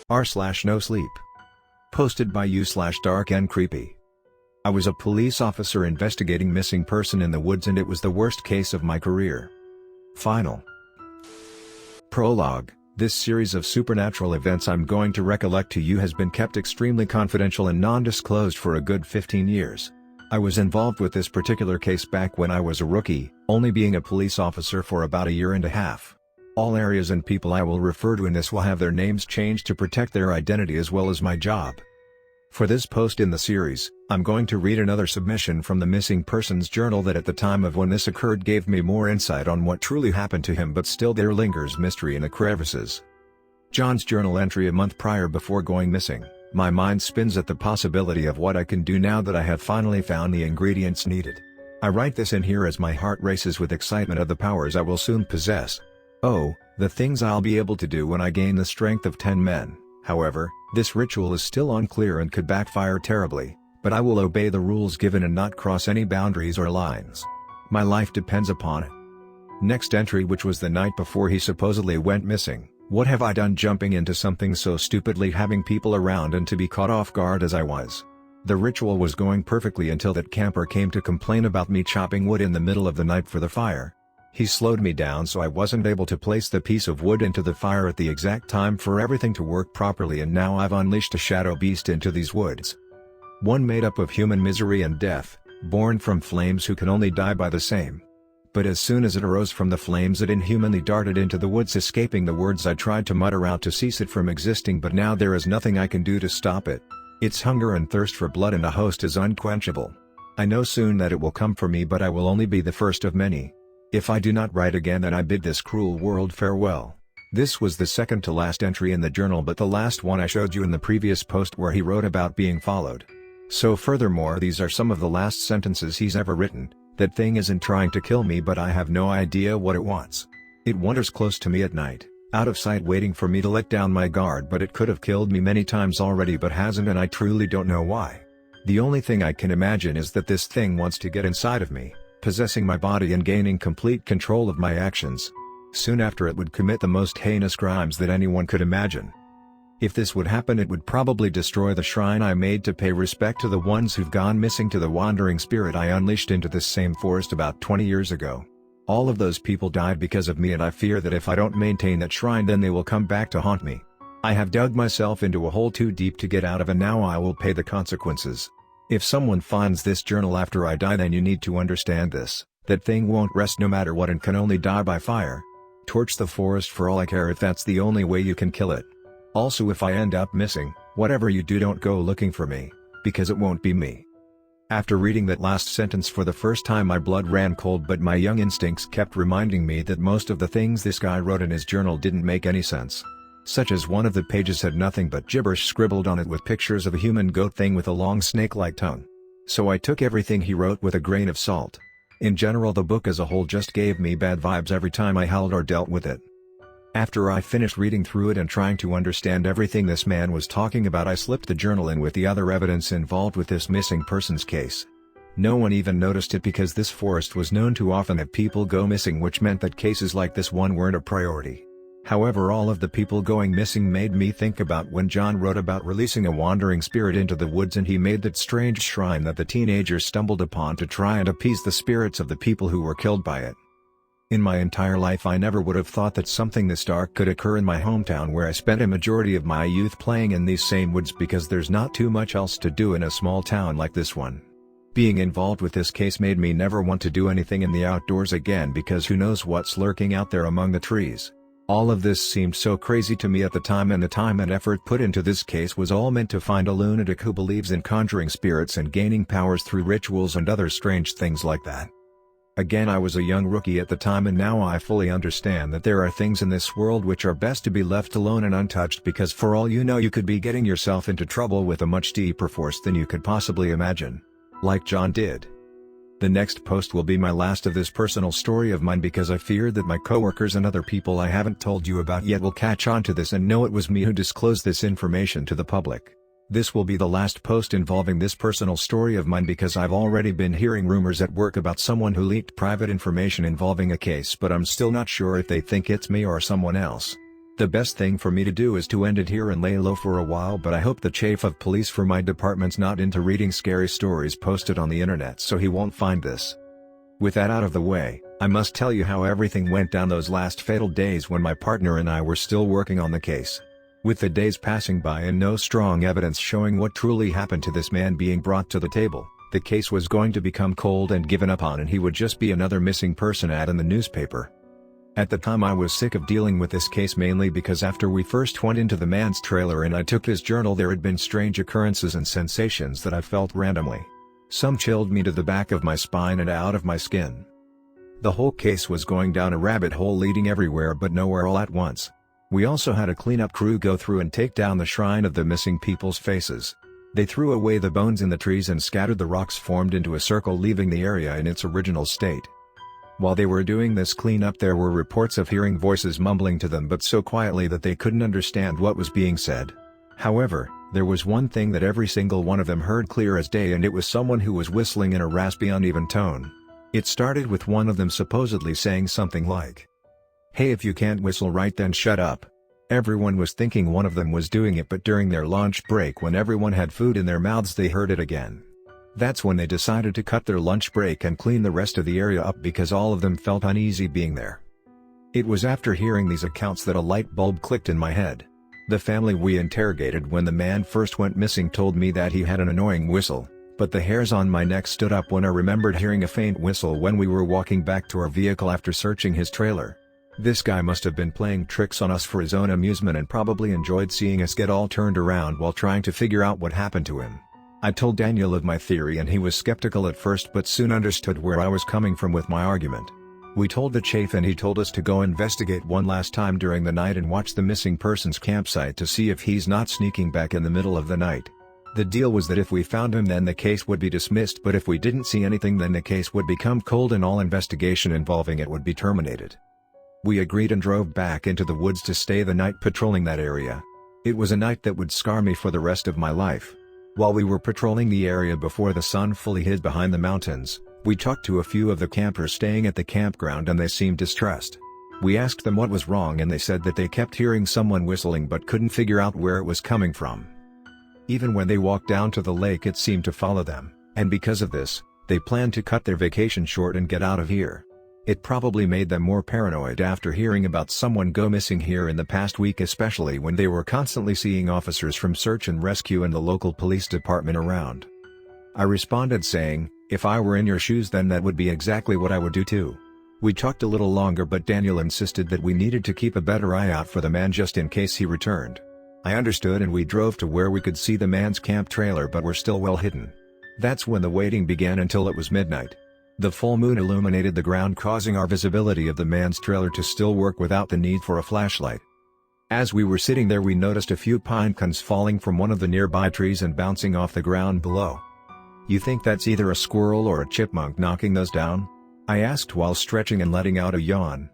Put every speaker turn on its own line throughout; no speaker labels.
r/NoSleep. Posted by u/dark and creepy. I was a police officer investigating missing person in the woods, and it was the worst case of my career. Final. Prologue. This series of supernatural events I'm going to recollect to you has been kept extremely confidential and non-disclosed for a good 15 years. I was involved with this particular case back when I was a rookie, only being a police officer for about a year and a half. All areas and people I will refer to in this will have their names changed to protect their identity as well as my job. For this post in the series, I'm going to read another submission from the Missing Persons Journal that at the time of when this occurred gave me more insight on what truly happened to him, but still there lingers mystery in the crevices. John's journal entry a month prior before going missing. My mind spins at the possibility of what I can do now that I have finally found the ingredients needed. I write this in here as my heart races with excitement of the powers I will soon possess. Oh, the things I'll be able to do when I gain the strength of 10 men. However, this ritual is still unclear and could backfire terribly, but I will obey the rules given and not cross any boundaries or lines. My life depends upon it. Next entry, which was the night before he supposedly went missing. What have I done jumping into something so stupidly, having people around and to be caught off guard as I was? The ritual was going perfectly until that camper came to complain about me chopping wood in the middle of the night for the fire. He slowed me down so I wasn't able to place the piece of wood into the fire at the exact time for everything to work properly, and now I've unleashed a shadow beast into these woods. One made up of human misery and death, born from flames who can only die by the same. But as soon as it arose from the flames it inhumanly darted into the woods, escaping the words I tried to mutter out to cease it from existing, but now there is nothing I can do to stop it. Its hunger and thirst for blood and a host is unquenchable. I know soon that it will come for me, but I will only be the first of many. If I do not write again, then I bid this cruel world farewell. This was the second to last entry in the journal, but the last one I showed you in the previous post where he wrote about being followed. So furthermore, these are some of the last sentences he's ever written. That thing isn't trying to kill me, but I have no idea what it wants. It wanders close to me at night, out of sight, waiting for me to let down my guard, but it could have killed me many times already but hasn't, and I truly don't know why. The only thing I can imagine is that this thing wants to get inside of me, possessing my body and gaining complete control of my actions. Soon after, it would commit the most heinous crimes that anyone could imagine. If this would happen, it would probably destroy the shrine I made to pay respect to the ones who've gone missing, to the wandering spirit I unleashed into this same forest about 20 years ago. All of those people died because of me, and I fear that if I don't maintain that shrine, then they will come back to haunt me. I have dug myself into a hole too deep to get out of, and now I will pay the consequences. If someone finds this journal after I die, then you need to understand this: that thing won't rest no matter what, and can only die by fire. Torch the forest for all I care if that's the only way you can kill it. Also, if I end up missing, whatever you do, don't go looking for me, because it won't be me. After reading that last sentence for the first time, my blood ran cold, but my young instincts kept reminding me that most of the things this guy wrote in his journal didn't make any sense. Such as one of the pages had nothing but gibberish scribbled on it with pictures of a human goat thing with a long snake-like tongue. So I took everything he wrote with a grain of salt. In general, the book as a whole just gave me bad vibes every time I held or dealt with it. After I finished reading through it and trying to understand everything this man was talking about, I slipped the journal in with the other evidence involved with this missing persons case. No one even noticed it because this forest was known to often have people go missing, which meant that cases like this one weren't a priority. However, all of the people going missing made me think about when John wrote about releasing a wandering spirit into the woods, and he made that strange shrine that the teenagers stumbled upon to try and appease the spirits of the people who were killed by it. In my entire life, I never would have thought that something this dark could occur in my hometown, where I spent a majority of my youth playing in these same woods, because there's not too much else to do in a small town like this one. Being involved with this case made me never want to do anything in the outdoors again, because who knows what's lurking out there among the trees. All of this seemed so crazy to me at the time, and the time and effort put into this case was all meant to find a lunatic who believes in conjuring spirits and gaining powers through rituals and other strange things like that. Again, I was a young rookie at the time, and now I fully understand that there are things in this world which are best to be left alone and untouched, because for all you know, you could be getting yourself into trouble with a much deeper force than you could possibly imagine. Like John did. The next post will be my last of this personal story of mine, because I fear that my coworkers and other people I haven't told you about yet will catch on to this and know it was me who disclosed this information to the public. This will be the last post involving this personal story of mine, because I've already been hearing rumors at work about someone who leaked private information involving a case, but I'm still not sure if they think it's me or someone else. The best thing for me to do is to end it here and lay low for a while, but I hope the chief of police for my department's not into reading scary stories posted on the internet, so he won't find this. With that out of the way, I must tell you how everything went down those last fatal days when my partner and I were still working on the case. With the days passing by and no strong evidence showing what truly happened to this man being brought to the table, the case was going to become cold and given up on, and he would just be another missing person ad in the newspaper. At the time I was sick of dealing with this case, mainly because after we first went into the man's trailer and I took his journal, there had been strange occurrences and sensations that I felt randomly. Some chilled me to the back of my spine and out of my skin. The whole case was going down a rabbit hole, leading everywhere but nowhere all at once. We also had a cleanup crew go through and take down the shrine of the missing people's faces. They threw away the bones in the trees and scattered the rocks formed into a circle, leaving the area in its original state. While they were doing this cleanup, there were reports of hearing voices mumbling to them, but so quietly that they couldn't understand what was being said. However, there was one thing that every single one of them heard clear as day, and it was someone who was whistling in a raspy, uneven tone. It started with one of them supposedly saying something like, "Hey, if you can't whistle right, then shut up." Everyone was thinking one of them was doing it, but during their lunch break, when everyone had food in their mouths, they heard it again. That's when they decided to cut their lunch break and clean the rest of the area up, because all of them felt uneasy being there. It was after hearing these accounts that a light bulb clicked in my head. The family we interrogated when the man first went missing told me that he had an annoying whistle, but the hairs on my neck stood up when I remembered hearing a faint whistle when we were walking back to our vehicle after searching his trailer. This guy must have been playing tricks on us for his own amusement and probably enjoyed seeing us get all turned around while trying to figure out what happened to him. I told Daniel of my theory and he was skeptical at first, but soon understood where I was coming from with my argument. We told the chief and he told us to go investigate one last time during the night and watch the missing person's campsite to see if he's not sneaking back in the middle of the night. The deal was that if we found him, then the case would be dismissed, but if we didn't see anything, then the case would become cold and all investigation involving it would be terminated. We agreed and drove back into the woods to stay the night patrolling that area. It was a night that would scar me for the rest of my life. While we were patrolling the area before the sun fully hid behind the mountains, we talked to a few of the campers staying at the campground and they seemed distressed. We asked them what was wrong and they said that they kept hearing someone whistling but couldn't figure out where it was coming from. Even when they walked down to the lake, it seemed to follow them, and because of this, they planned to cut their vacation short and get out of here. It probably made them more paranoid after hearing about someone go missing here in the past week, especially when they were constantly seeing officers from search and rescue and the local police department around. I responded saying, if I were in your shoes, then that would be exactly what I would do too. We talked a little longer, but Daniel insisted that we needed to keep a better eye out for the man just in case he returned. I understood and we drove to where we could see the man's camp trailer but were still well hidden. That's when the waiting began until it was midnight. The full moon illuminated the ground, causing our visibility of the man's trailer to still work without the need for a flashlight. As we were sitting there, we noticed a few pine cones falling from one of the nearby trees and bouncing off the ground below. "You think that's either a squirrel or a chipmunk knocking those down?" I asked while stretching and letting out a yawn.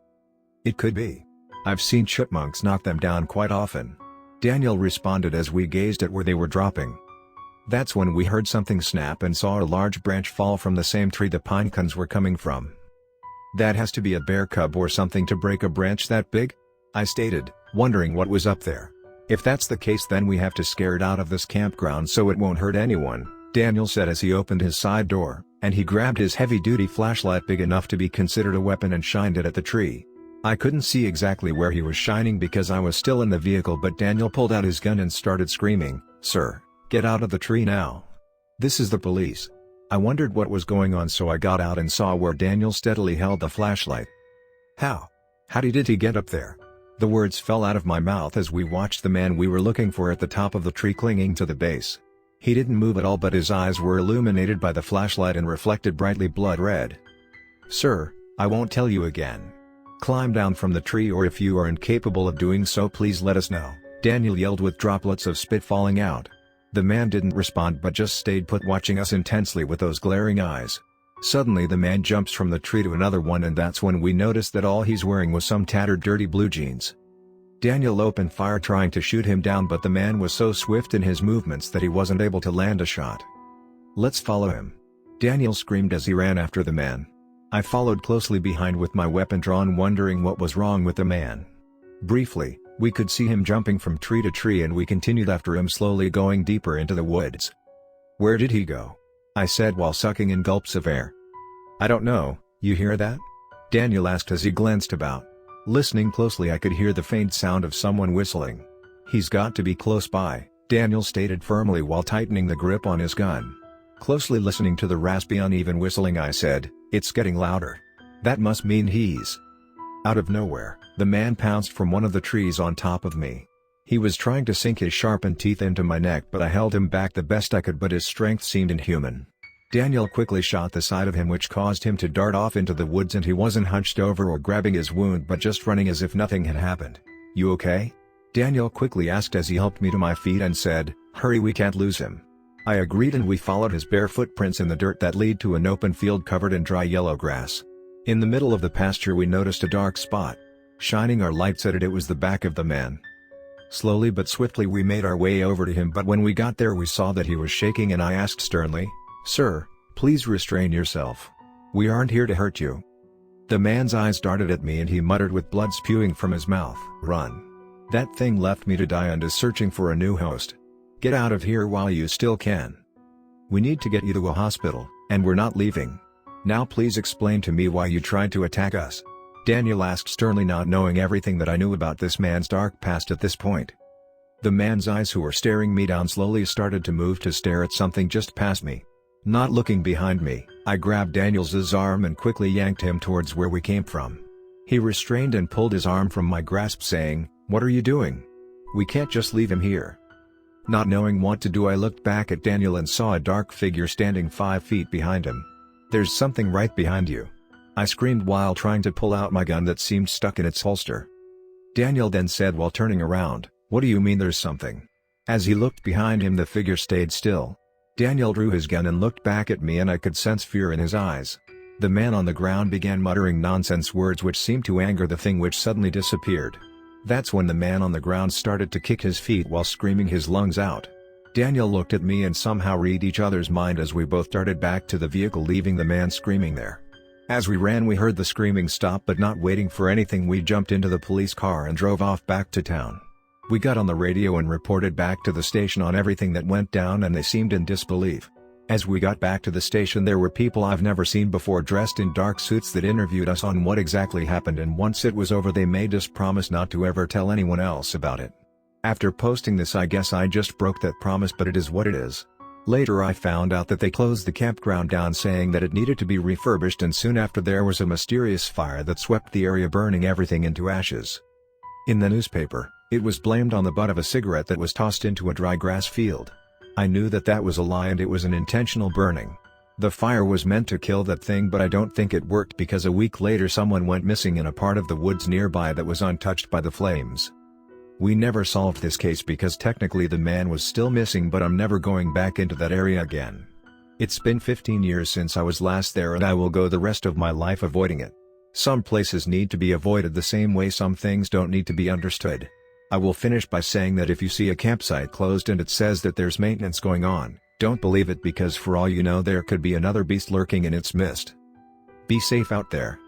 "It could be. I've seen chipmunks knock them down quite often," Daniel responded as we gazed at where they were dropping. That's when we heard something snap and saw a large branch fall from the same tree the pine cones were coming from. "That has to be a bear cub or something to break a branch that big," I stated, wondering what was up there. "If that's the case, then we have to scare it out of this campground so it won't hurt anyone," Daniel said as he opened his side door, and he grabbed his heavy-duty flashlight, big enough to be considered a weapon, and shined it at the tree. I couldn't see exactly where he was shining because I was still in the vehicle, but Daniel pulled out his gun and started screaming, "Sir, get out of the tree now. This is the police." I wondered what was going on, so I got out and saw where Daniel steadily held the flashlight. How did he get up there?" The words fell out of my mouth as we watched the man we were looking for at the top of the tree clinging to the base. He didn't move at all, but his eyes were illuminated by the flashlight and reflected brightly blood red. "Sir, I won't tell you again. Climb down from the tree, or if you are incapable of doing so, please let us know," Daniel yelled with droplets of spit falling out. The man didn't respond but just stayed put, watching us intensely with those glaring eyes. Suddenly the man jumps from the tree to another one, and that's when we noticed that all he's wearing was some tattered, dirty blue jeans. Daniel opened fire trying to shoot him down, but the man was so swift in his movements that he wasn't able to land a shot. "Let's follow him," Daniel screamed as he ran after the man. I followed closely behind with my weapon drawn, wondering what was wrong with the man. Briefly, We could see him jumping from tree to tree and we continued after him, slowly going deeper into the woods. "Where did he go?" I said while sucking in gulps of air. "I don't know, you hear that?" Daniel asked as he glanced about. Listening closely, I could hear the faint sound of someone whistling. "He's got to be close by," Daniel stated firmly while tightening the grip on his gun. Closely listening to the raspy, uneven whistling, I said, "It's getting louder. That must mean he's..." Out of nowhere, the man pounced from one of the trees on top of me. He was trying to sink his sharpened teeth into my neck, but I held him back the best I could, but his strength seemed inhuman. Daniel quickly shot the side of him, which caused him to dart off into the woods, and he wasn't hunched over or grabbing his wound but just running as if nothing had happened. "You okay?" Daniel quickly asked as he helped me to my feet and said, "Hurry, we can't lose him." I agreed and we followed his bare footprints in the dirt that lead to an open field covered in dry yellow grass. In the middle of the pasture we noticed a dark spot. Shining our lights at it, it was the back of the man. Slowly but swiftly we made our way over to him, but when we got there we saw that he was shaking and I asked sternly, "Sir, please restrain yourself. We aren't here to hurt you." The man's eyes darted at me and he muttered with blood spewing from his mouth, "Run. That thing left me to die and is searching for a new host. Get out of here while you still can. We need to get you to a hospital, and we're not leaving. Now please explain to me why you tried to attack us." Daniel asked sternly, not knowing everything that I knew about this man's dark past at this point. The man's eyes, who were staring me down, slowly started to move to stare at something just past me. Not looking behind me, I grabbed Daniel's arm and quickly yanked him towards where we came from. He restrained and pulled his arm from my grasp, saying, "What are you doing? We can't just leave him here." Not knowing what to do, I looked back at Daniel and saw a dark figure standing 5 feet behind him. "There's something right behind you," I screamed while trying to pull out my gun that seemed stuck in its holster. Daniel then said while turning around, "What do you mean there's something?" As he looked behind him, the figure stayed still. Daniel drew his gun and looked back at me and I could sense fear in his eyes. The man on the ground began muttering nonsense words which seemed to anger the thing, which suddenly disappeared. That's when the man on the ground started to kick his feet while screaming his lungs out. Daniel looked at me and somehow read each other's mind as we both darted back to the vehicle, leaving the man screaming there. As we ran, we heard the screaming stop, but not waiting for anything, we jumped into the police car and drove off back to town. We got on the radio and reported back to the station on everything that went down, and they seemed in disbelief. As we got back to the station, there were people I've never seen before dressed in dark suits that interviewed us on what exactly happened, and once it was over they made us promise not to ever tell anyone else about it. After posting this, I guess I just broke that promise, but it is what it is. Later I found out that they closed the campground down, saying that it needed to be refurbished, and soon after there was a mysterious fire that swept the area, burning everything into ashes. In the newspaper, it was blamed on the butt of a cigarette that was tossed into a dry grass field. I knew that that was a lie and it was an intentional burning. The fire was meant to kill that thing, but I don't think it worked, because a week later someone went missing in a part of the woods nearby that was untouched by the flames. We never solved this case because technically the man was still missing, but I'm never going back into that area again. It's been 15 years since I was last there, and I will go the rest of my life avoiding it. Some places need to be avoided the same way some things don't need to be understood. I will finish by saying that if you see a campsite closed and it says that there's maintenance going on, don't believe it, because for all you know there could be another beast lurking in its midst. Be safe out there.